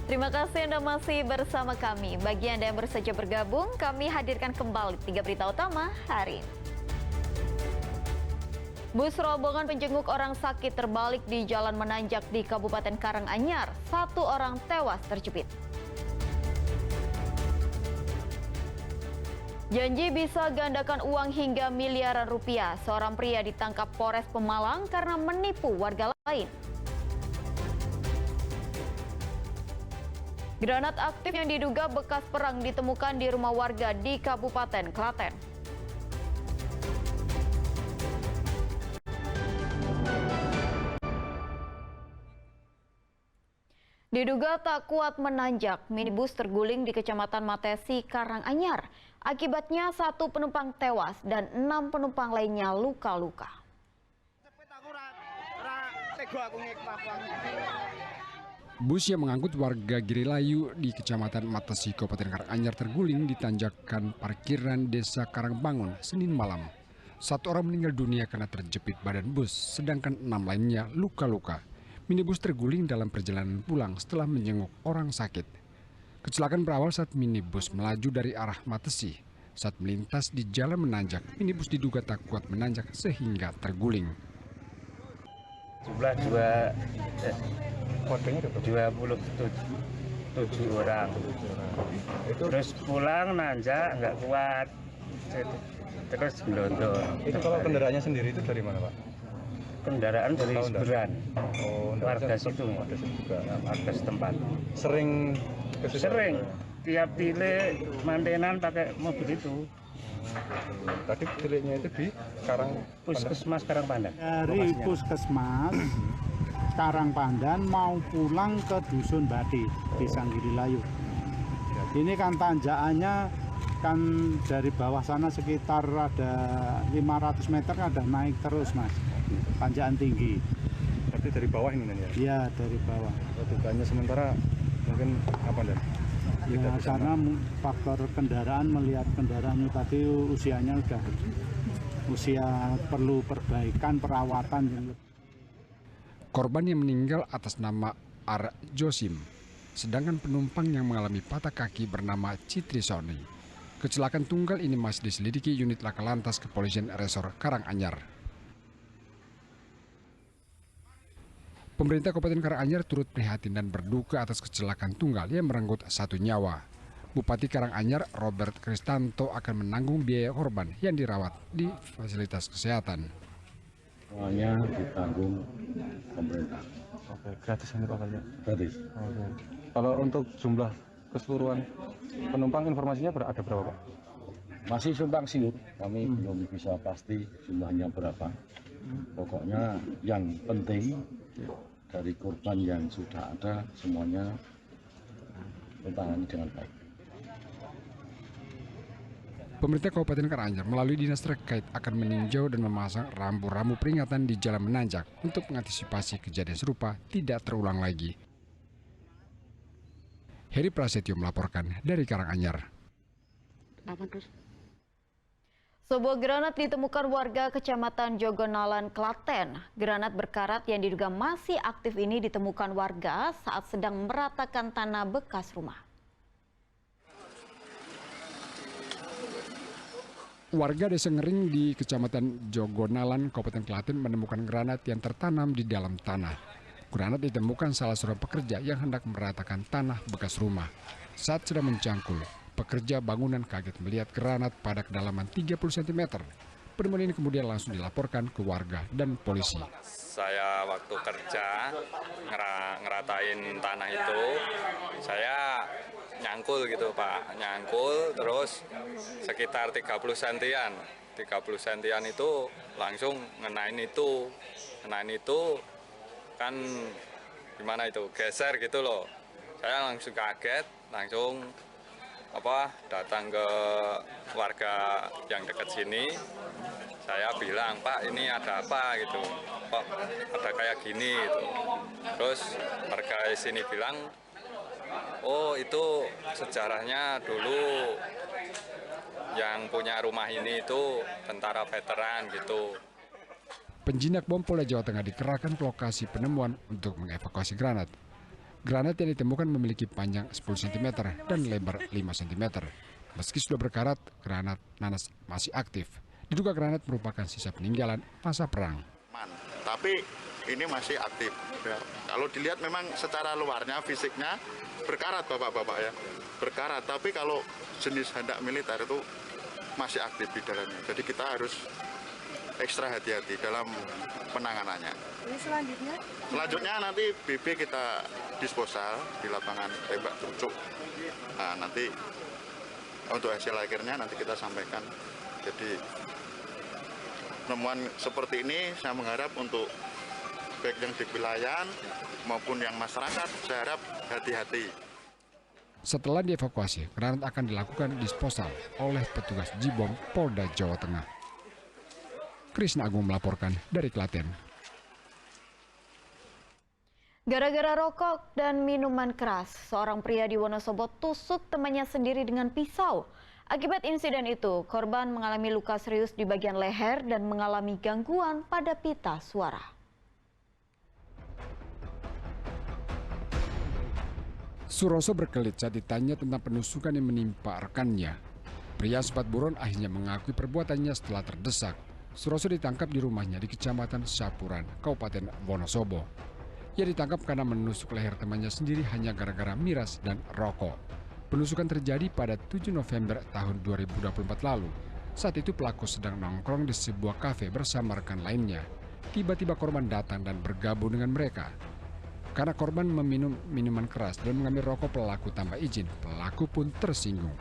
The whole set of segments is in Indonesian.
Terima kasih Anda masih bersama kami. Bagi Anda yang baru saja bergabung, kami hadirkan kembali 3 berita utama hari ini. Bus rombongan penjenguk orang sakit terbalik di jalan menanjak di Kabupaten Karanganyar. 1 orang tewas terjepit. Janji bisa gandakan uang hingga miliaran rupiah. Seorang pria ditangkap Polres Pemalang karena menipu warga lain. Granat aktif yang diduga bekas perang ditemukan di rumah warga di Kabupaten Klaten. Diduga tak kuat menanjak, minibus terguling di Kecamatan Matesi, Karanganyar. Akibatnya 1 penumpang tewas dan 6 penumpang lainnya luka-luka. Bus yang mengangkut warga Girilayu di Kecamatan Matesi, Kabupaten Karanganyar terguling di tanjakan parkiran Desa Karangbangun, Senin malam. 1 orang meninggal dunia karena terjepit badan bus, sedangkan 6 lainnya luka-luka. Minibus terguling dalam perjalanan pulang setelah menjenguk orang sakit. Kecelakaan berawal saat minibus melaju dari arah Matesi. Saat melintas di jalan menanjak, minibus diduga tak kuat menanjak sehingga terguling. Jumlah 27 orang. Terus pulang nanjak nggak kuat, terus gelondor. Itu kalau kendaraannya sendiri itu dari mana, Pak? Kendaraan dari Seberan, warga situ, warga setempat. Sering Tiap tile mantenan pakai mobil itu. Tadi tilenya itu di Puskesmas Karangpandan. Dari Puskesmas Karangpandan mau pulang ke Dusun Bati, Desa Girilayu. Ini kan tanjakannya kan dari bawah sana sekitar ada 500 meter ada naik terus, Mas. Tanjakan tinggi. Tapi dari bawah ini ya? Iya, dari bawah. Dugaannya sementara mungkin apa dan? Ya, karena faktor kendaraan, melihat kendaraannya tadi usianya usia perlu perbaikan, perawatan. Korban yang meninggal atas nama Ar Josim, sedangkan penumpang yang mengalami patah kaki bernama Citri Sony. Kecelakaan tunggal ini masih diselidiki unit Laka Lantas Kepolisian Resor Karanganyar. Pemerintah Kabupaten Karanganyar turut prihatin dan berduka atas kecelakaan tunggal yang merenggut 1 nyawa. Bupati Karanganyar Robert Kristanto akan menanggung biaya korban yang dirawat di fasilitas kesehatan. Semuanya ditanggung pemerintah. Oke, gratis ini Pak ya? Gratis. Oke. Kalau untuk jumlah keseluruhan penumpang informasinya ada berapa, Pak? Masih sumbang siur, kami belum bisa pasti jumlahnya berapa. Pokoknya yang penting dari korban yang sudah ada semuanya ditangani dengan baik. Pemerintah Kabupaten Karanganyar melalui dinas terkait akan meninjau dan memasang rambu-rambu peringatan di jalan menanjak untuk mengantisipasi kejadian serupa tidak terulang lagi. Heri Prasetyo melaporkan dari Karanganyar. Sebuah granat ditemukan warga Kecamatan Jogonalan, Klaten. Granat berkarat yang diduga masih aktif ini ditemukan warga saat sedang meratakan tanah bekas rumah. Warga Desa Ngering di Kecamatan Jogonalan, Kabupaten Klaten menemukan granat yang tertanam di dalam tanah. Granat ditemukan salah seorang pekerja yang hendak meratakan tanah bekas rumah. Saat sedang mencangkul, pekerja bangunan kaget melihat granat pada kedalaman 30 cm. Penemuan ini kemudian langsung dilaporkan ke warga dan polisi. Saya waktu kerja ngeratain tanah itu, saya nyangkul gitu Pak, nyangkul terus sekitar 30 sentian. 30 sentian itu langsung ngenain itu kan gimana itu, geser gitu loh. Saya langsung kaget, langsung datang ke warga yang dekat sini. Saya bilang, Pak ini ada apa gitu, kok ada kayak gini gitu. Terus warga sini bilang, oh itu sejarahnya dulu yang punya rumah ini itu tentara veteran gitu. Penjinak bom Polda Jawa Tengah dikerahkan ke lokasi penemuan untuk mengevakuasi granat. Granat yang ditemukan memiliki panjang 10 cm dan lebar 5 cm. Meski sudah berkarat, granat nanas masih aktif. Diduga granat merupakan sisa peninggalan masa perang. Tapi ini masih aktif. Ya. Kalau dilihat memang secara luarnya, fisiknya berkarat bapak-bapak ya. Berkarat, tapi kalau jenis handak militer itu masih aktif di dalamnya. Jadi kita harus ekstra hati-hati dalam penanganannya. Ini selanjutnya? Selanjutnya nanti BB kita disposal di lapangan tembak trucuk. Nah, nanti untuk hasil akhirnya nanti kita sampaikan. Jadi penemuan seperti ini saya mengharap untuk baik yang di wilayah maupun yang masyarakat, saya harap hati-hati. Setelah dievakuasi, granat akan dilakukan disposal oleh petugas Jibom Polda Jawa Tengah. Krisna Agung melaporkan dari Klaten. Gara-gara rokok dan minuman keras, seorang pria di Wonosobo tusuk temannya sendiri dengan pisau. Akibat insiden itu, korban mengalami luka serius di bagian leher dan mengalami gangguan pada pita suara. Suroso berkelit saat ditanya tentang penusukan yang menimpa rekannya. Pria sempat buron akhirnya mengakui perbuatannya setelah terdesak. Suroso ditangkap di rumahnya di Kecamatan Sapuran, Kabupaten Wonosobo. Ia ditangkap karena menusuk leher temannya sendiri hanya gara-gara miras dan rokok. Penusukan terjadi pada 7 November tahun 2024 lalu. Saat itu pelaku sedang nongkrong di sebuah kafe bersama rekan lainnya. Tiba-tiba korban datang dan bergabung dengan mereka. Karena korban meminum minuman keras dan mengambil rokok pelaku tanpa izin, pelaku pun tersinggung.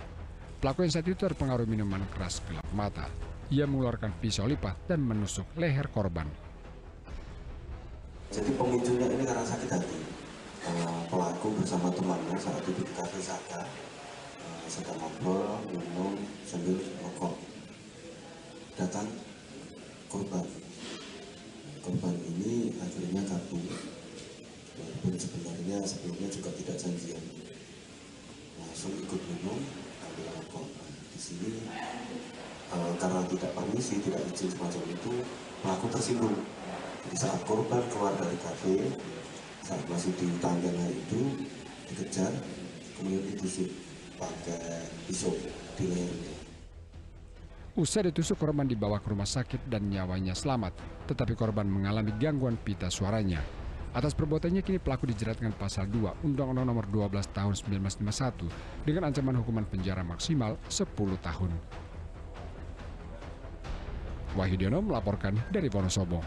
Pelaku yang saat itu terpengaruh minuman keras gelap mata. Ia mengeluarkan pisau lipat dan menusuk leher korban. Jadi pemicunya ini karena sakit hati. Pelaku bersama temannya saat itu di kafe Saga sedang ngobrol, minum, sambil rokok. Datang korban. Korban ini akhirnya kabur. Walaupun sebenarnya sebelumnya juga tidak janjian. Langsung ikut minum, ambil rokok. Di sini karena tidak permisi, tidak izin semacam itu, pelaku tersinggung. Jadi saat korban keluar dari kafe, saat masih di tangganya itu dikejar, kemudian ditusuk pakai pisau di lehernya. Usai ditusuk, korban dibawa ke rumah sakit dan nyawanya selamat, tetapi korban mengalami gangguan pita suaranya. Atas perbuatannya kini pelaku dijerat dengan pasal 2 Undang-Undang Nomor 12 Tahun 1951 dengan ancaman hukuman penjara maksimal 10 tahun. Wahyudiono melaporkan dari Wonosobo.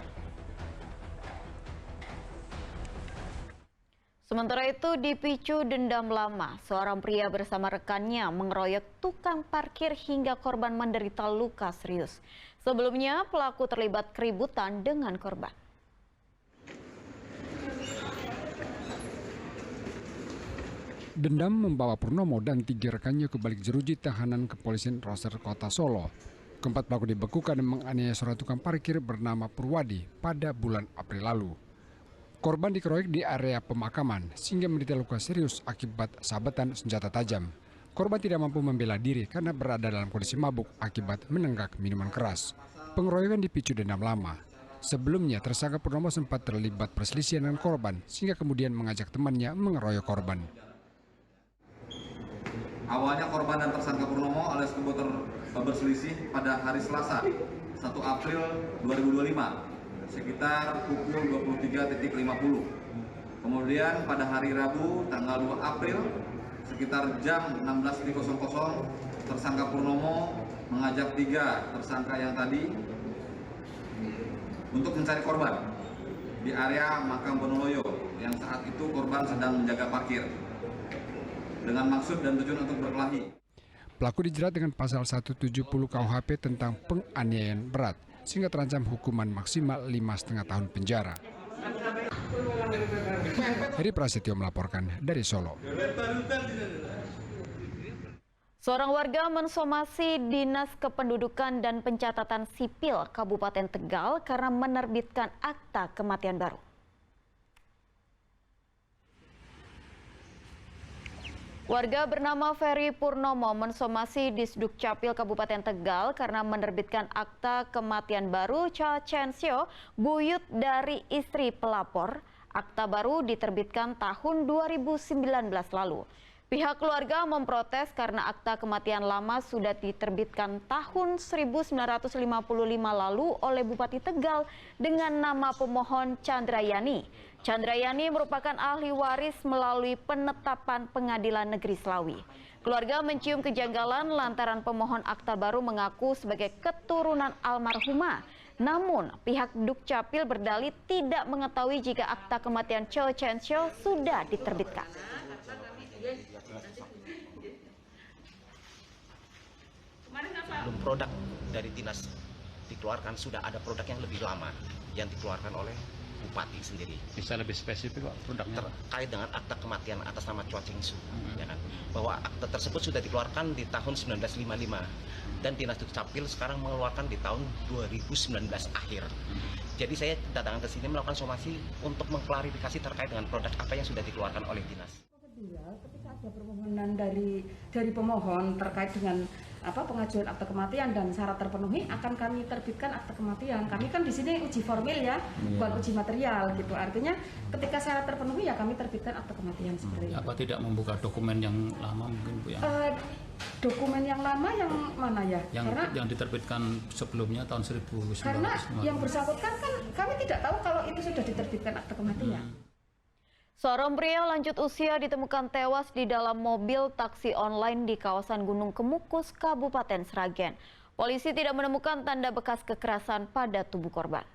Sementara itu, dipicu dendam lama, seorang pria bersama rekannya mengeroyok tukang parkir hingga korban menderita luka serius. Sebelumnya, pelaku terlibat keributan dengan korban. Dendam membawa Purnomo dan 3 rekannya ke balik jeruji tahanan kepolisian Resor Kota Solo. Keempat pelaku dibekukan dan menganiaya seorang tukang parkir bernama Purwadi pada bulan April lalu. Korban dikeroyok di area pemakaman sehingga menderita luka serius akibat sabetan senjata tajam. Korban tidak mampu membela diri karena berada dalam kondisi mabuk akibat menenggak minuman keras. Pengeroyokan dipicu dendam lama. Sebelumnya tersangka Purnomo sempat terlibat perselisihan dengan korban sehingga kemudian mengajak temannya mengeroyok korban. Awalnya korban dan tersangka Purnomo alias Kuboter berselisih pada hari Selasa 1 April 2025 sekitar pukul 23.50. Kemudian pada hari Rabu tanggal 2 April sekitar jam 16.00 tersangka Purnomo mengajak 3 tersangka yang tadi untuk mencari korban di area makam Bonoloyo yang saat itu korban sedang menjaga parkir dengan maksud dan tujuan untuk berkelahi. Pelaku dijerat dengan pasal 170 KUHP tentang penganiayaan berat sehingga terancam hukuman maksimal 5,5 tahun penjara. Heri Prasetyo melaporkan dari Solo. Seorang warga mensomasi Dinas Kependudukan dan Pencatatan Sipil Kabupaten Tegal karena menerbitkan akta kematian baru. Warga bernama Ferry Purnomo mensomasi Disduk Capil Kabupaten Tegal karena menerbitkan akta kematian baru Cha Chen Sio, buyut dari istri pelapor. Akta baru diterbitkan tahun 2019 lalu. Pihak keluarga memprotes karena akta kematian lama sudah diterbitkan tahun 1955 lalu oleh Bupati Tegal dengan nama pemohon Chandrayani. Chandrayani merupakan ahli waris melalui penetapan Pengadilan Negeri Slawi. Keluarga mencium kejanggalan lantaran pemohon akta baru mengaku sebagai keturunan almarhumah. Namun, pihak Dukcapil berdalih tidak mengetahui jika akta kematian Cho Chen Sio sudah diterbitkan. Belum produk dari dinas dikeluarkan, sudah ada produk yang lebih lama yang dikeluarkan oleh Bupati sendiri. Bisa lebih spesifik Pak produknya? Terkait dengan akta kematian atas nama Cho Chen Sio, ya kan? Bahwa akta tersebut sudah dikeluarkan di tahun 1955 dan dinas Dukcapil sekarang mengeluarkan di tahun 2019 akhir. Jadi saya datang ke sini melakukan somasi untuk mengklarifikasi terkait dengan produk apa yang sudah dikeluarkan oleh dinas. Ketika ada permohonan dari pemohon terkait dengan pengajuan akta kematian dan syarat terpenuhi, akan kami terbitkan akta kematian. Kami kan di sini uji formil ya, bukan uji material gitu. Artinya ketika syarat terpenuhi ya kami terbitkan akta kematian seperti itu. Apa tidak membuka dokumen yang lama mungkin Bu ya? Dokumen yang lama yang mana ya? Yang diterbitkan sebelumnya tahun 1950. Karena yang bersangkutan kan kami tidak tahu kalau itu sudah diterbitkan akta kematian. Seorang pria lanjut usia ditemukan tewas di dalam mobil taksi online di kawasan Gunung Kemukus, Kabupaten Sragen. Polisi tidak menemukan tanda bekas kekerasan pada tubuh korban.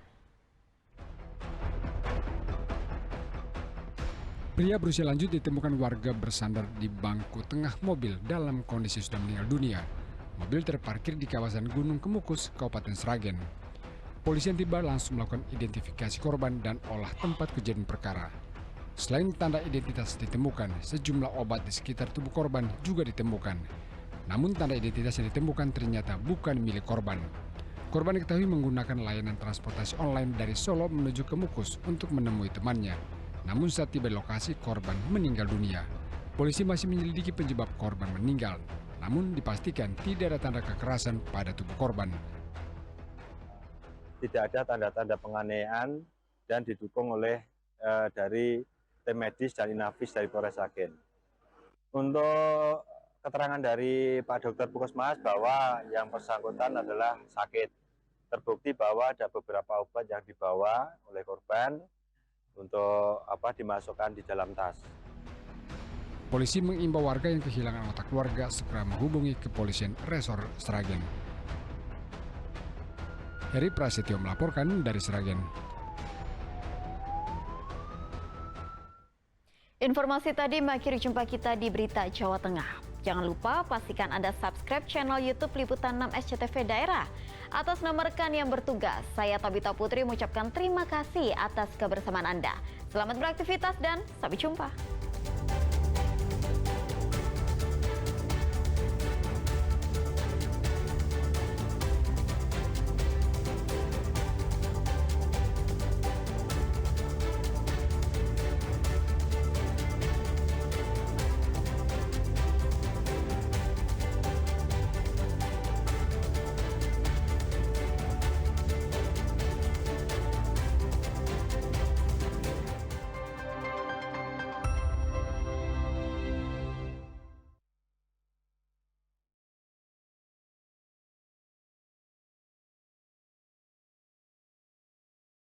Pria berusia lanjut ditemukan warga bersandar di bangku tengah mobil dalam kondisi sudah meninggal dunia. Mobil terparkir di kawasan Gunung Kemukus, Kabupaten Sragen. Polisi yang tiba langsung melakukan identifikasi korban dan olah tempat kejadian perkara. Selain tanda identitas ditemukan, sejumlah obat di sekitar tubuh korban juga ditemukan. Namun tanda identitas yang ditemukan ternyata bukan milik korban. Korban diketahui menggunakan layanan transportasi online dari Solo menuju Kemukus untuk menemui temannya. Namun saat tiba di lokasi, korban meninggal dunia. Polisi masih menyelidiki penyebab korban meninggal. Namun dipastikan tidak ada tanda kekerasan pada tubuh korban. Tidak ada tanda-tanda penganiayaan dan didukung oleh dari tim medis dan Inafis dari Polres Sragen. Untuk keterangan dari Pak Dokter Puskesmas bahwa yang bersangkutan adalah sakit. Terbukti bahwa ada beberapa obat yang dibawa oleh korban untuk dimasukkan di dalam tas. Polisi mengimbau warga yang kehilangan anggota keluarga segera menghubungi kepolisian Resor Sragen. Heri Prasetyo melaporkan dari Sragen. Informasi tadi mengakhiri jumpa kita di Berita Jawa Tengah. Jangan lupa pastikan Anda subscribe channel YouTube Liputan 6 SCTV Daerah. Atas nama rekan yang bertugas, saya Tabita Putri mengucapkan terima kasih atas kebersamaan Anda. Selamat beraktivitas dan sampai jumpa.